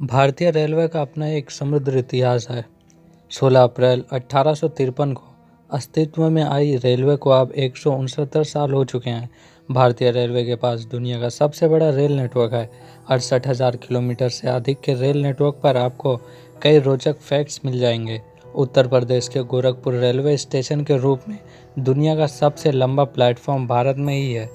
भारतीय रेलवे का अपना एक समृद्ध इतिहास है। 16 अप्रैल 1853 को अस्तित्व में आई रेलवे को अब 169 साल हो चुके हैं। भारतीय रेलवे के पास दुनिया का सबसे बड़ा रेल नेटवर्क है। 68,000 किलोमीटर से अधिक के रेल नेटवर्क पर आपको कई रोचक फैक्ट्स मिल जाएंगे। उत्तर प्रदेश के गोरखपुर रेलवे स्टेशन के रूप में दुनिया का सबसे लंबा प्लेटफॉर्म भारत में ही है।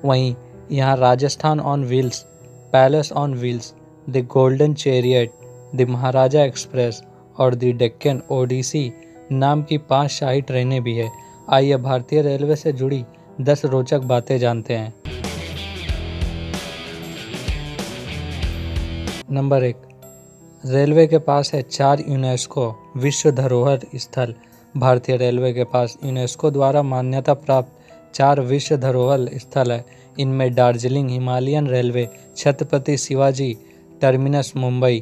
वहीं यहाँ Rajasthan on wheels, palace on wheels, the golden chariot, the Maharaja express और द डेक्कन ओडिसी नाम की 5 शाही ट्रेनें भी है। आइए भारतीय रेलवे से जुड़ी 10 रोचक बातें जानते हैं। नंबर 1, रेलवे के पास है 4 यूनेस्को विश्व धरोहर स्थल। भारतीय रेलवे के पास यूनेस्को द्वारा मान्यता प्राप्त 4 विश्व धरोहर स्थल है। इनमें Darjeeling Himalayan railway, Chhatrapati Shivaji terminus Mumbai,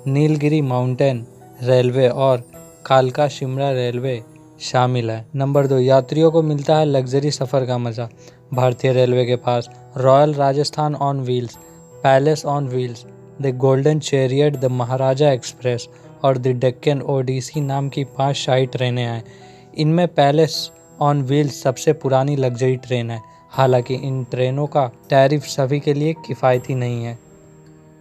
Nilgiri mountain railway और कालका शिमला रेलवे शामिल है। नंबर 2, यात्रियों को मिलता है लग्जरी सफ़र का मज़ा। भारतीय रेलवे के पास royal Rajasthan on wheels, palace on wheels, the golden chariot, the Maharaja express और द डेक्कन ओडिसी नाम की 5 शाही ट्रेनें हैं। इनमें पैलेस ऑन व्हील्स सबसे पुरानी लग्जरी ट्रेन है। हालांकि इन ट्रेनों का टैरिफ सभी के लिए किफ़ायती नहीं है।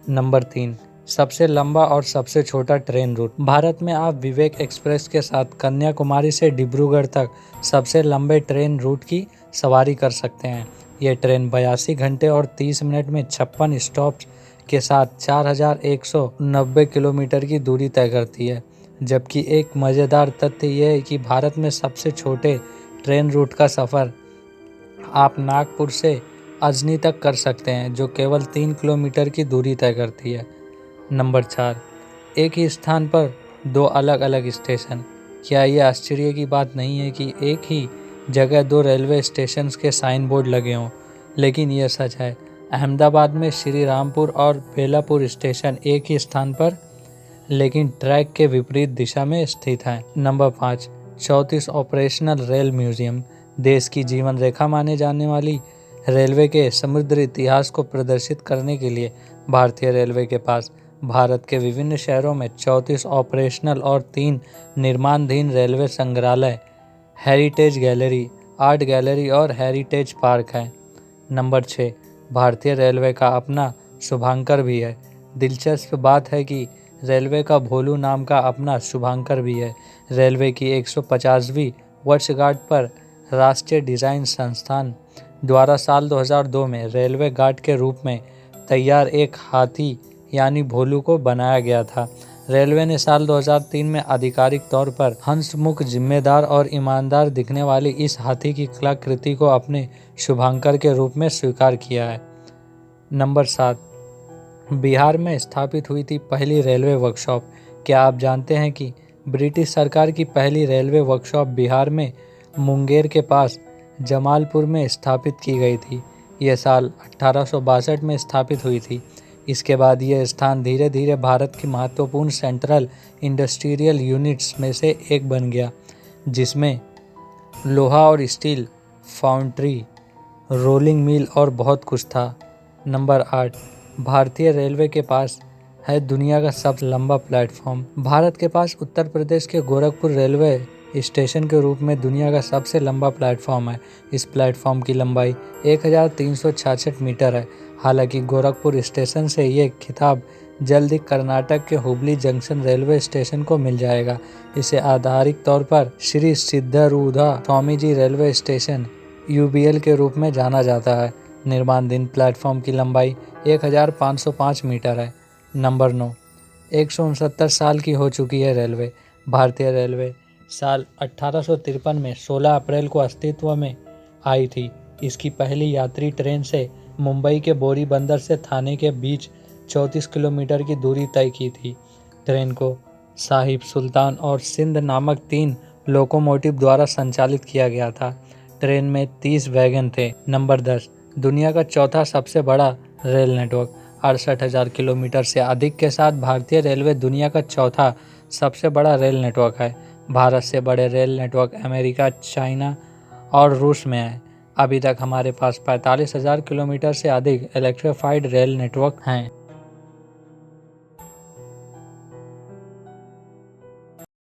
नंबर 3, सबसे लंबा और सबसे छोटा ट्रेन रूट। भारत में आप विवेक एक्सप्रेस के साथ कन्याकुमारी से डिब्रूगढ़ तक सबसे लंबे ट्रेन रूट की सवारी कर सकते हैं। ये ट्रेन 82 घंटे और 30 मिनट में 56 स्टॉप्स के साथ 4,190 किलोमीटर की दूरी तय करती है। जबकि एक मज़ेदार तथ्य यह है कि भारत में सबसे छोटे ट्रेन रूट का सफ़र आप नागपुर से अजनी तक कर सकते हैं, जो केवल 3 किलोमीटर की दूरी तय करती है। नंबर 4, एक ही स्थान पर 2 अलग अलग स्टेशन। क्या ये आश्चर्य की बात नहीं है कि एक ही जगह 2 रेलवे स्टेशन के साइन बोर्ड लगे हों? लेकिन यह सच है। अहमदाबाद में श्री रामपुर और बेलापुर स्टेशन एक ही स्थान पर लेकिन ट्रैक के विपरीत दिशा में स्थित हैं। Number 5, 34 operational rail museum. देश की जीवन रेखा माने जाने वाली रेलवे के समृद्ध इतिहास को प्रदर्शित करने के लिए भारतीय रेलवे के पास भारत के विभिन्न शहरों में 34 ऑपरेशनल और 3 निर्माणाधीन रेलवे संग्रहालय, हेरिटेज गैलरी, आर्ट गैलरी और हेरिटेज पार्क हैं। नंबर 6, भारतीय रेलवे का अपना शुभांकर भी है। दिलचस्प बात है कि रेलवे का भोलू नाम का अपना शुभांकर भी है। रेलवे की 150वीं वर्षगांठ पर राष्ट्रीय डिज़ाइन संस्थान द्वारा साल 2002 में रेलवे गार्ड के रूप में तैयार एक हाथी यानी भोलू को बनाया गया था। रेलवे ने साल 2003 में आधिकारिक तौर पर हंसमुख, जिम्मेदार और ईमानदार दिखने वाली इस हाथी की कलाकृति को अपने शुभांकर के रूप में स्वीकार किया है। नंबर 7, बिहार में स्थापित हुई थी पहली रेलवे वर्कशॉप। क्या आप जानते हैं कि ब्रिटिश सरकार की पहली रेलवे वर्कशॉप बिहार में मुंगेर के पास जमालपुर में स्थापित की गई थी। यह साल 1862 में स्थापित हुई थी। इसके बाद यह स्थान धीरे धीरे भारत की महत्वपूर्ण सेंट्रल इंडस्ट्रियल यूनिट्स में से एक बन गया, जिसमें लोहा और स्टील फाउंड्री, रोलिंग मिल और बहुत कुछ था। नंबर 8, भारतीय रेलवे के पास है दुनिया का सबसे लंबा प्लेटफॉर्म। भारत के पास उत्तर प्रदेश के गोरखपुर रेलवे स्टेशन के रूप में दुनिया का सबसे लंबा प्लेटफॉर्म है। इस प्लेटफॉर्म की लंबाई 1366 मीटर है। हालांकि गोरखपुर स्टेशन से ये खिताब जल्द ही कर्नाटक के हुबली जंक्शन रेलवे स्टेशन को मिल जाएगा। इसे आधिकारिक तौर पर श्री सिद्धारूढ़ा स्वामीजी रेलवे स्टेशन UBL के रूप में जाना जाता है। निर्माणाधीन प्लेटफॉर्म की लंबाई 1505 मीटर है। नंबर 9, 169 साल की हो चुकी है रेलवे। भारतीय रेलवे साल 1853 में 16 अप्रैल को अस्तित्व में आई थी। इसकी पहली यात्री ट्रेन से मुंबई के बोरी बंदर से थाने के बीच 34 किलोमीटर की दूरी तय की थी। ट्रेन को साहिब सुल्तान और सिंध नामक 3 लोकोमोटिव द्वारा संचालित किया गया था। ट्रेन में 30 वैगन थे। नंबर 10, दुनिया का चौथा सबसे बड़ा रेल नेटवर्क। 68,000 किलोमीटर से अधिक के साथ भारतीय रेलवे दुनिया का चौथा सबसे बड़ा रेल नेटवर्क है। भारत से बड़े रेल नेटवर्क अमेरिका, चाइना और रूस में है। अभी तक हमारे पास 45,000 किलोमीटर से अधिक इलेक्ट्रिफाइड रेल नेटवर्क हैं।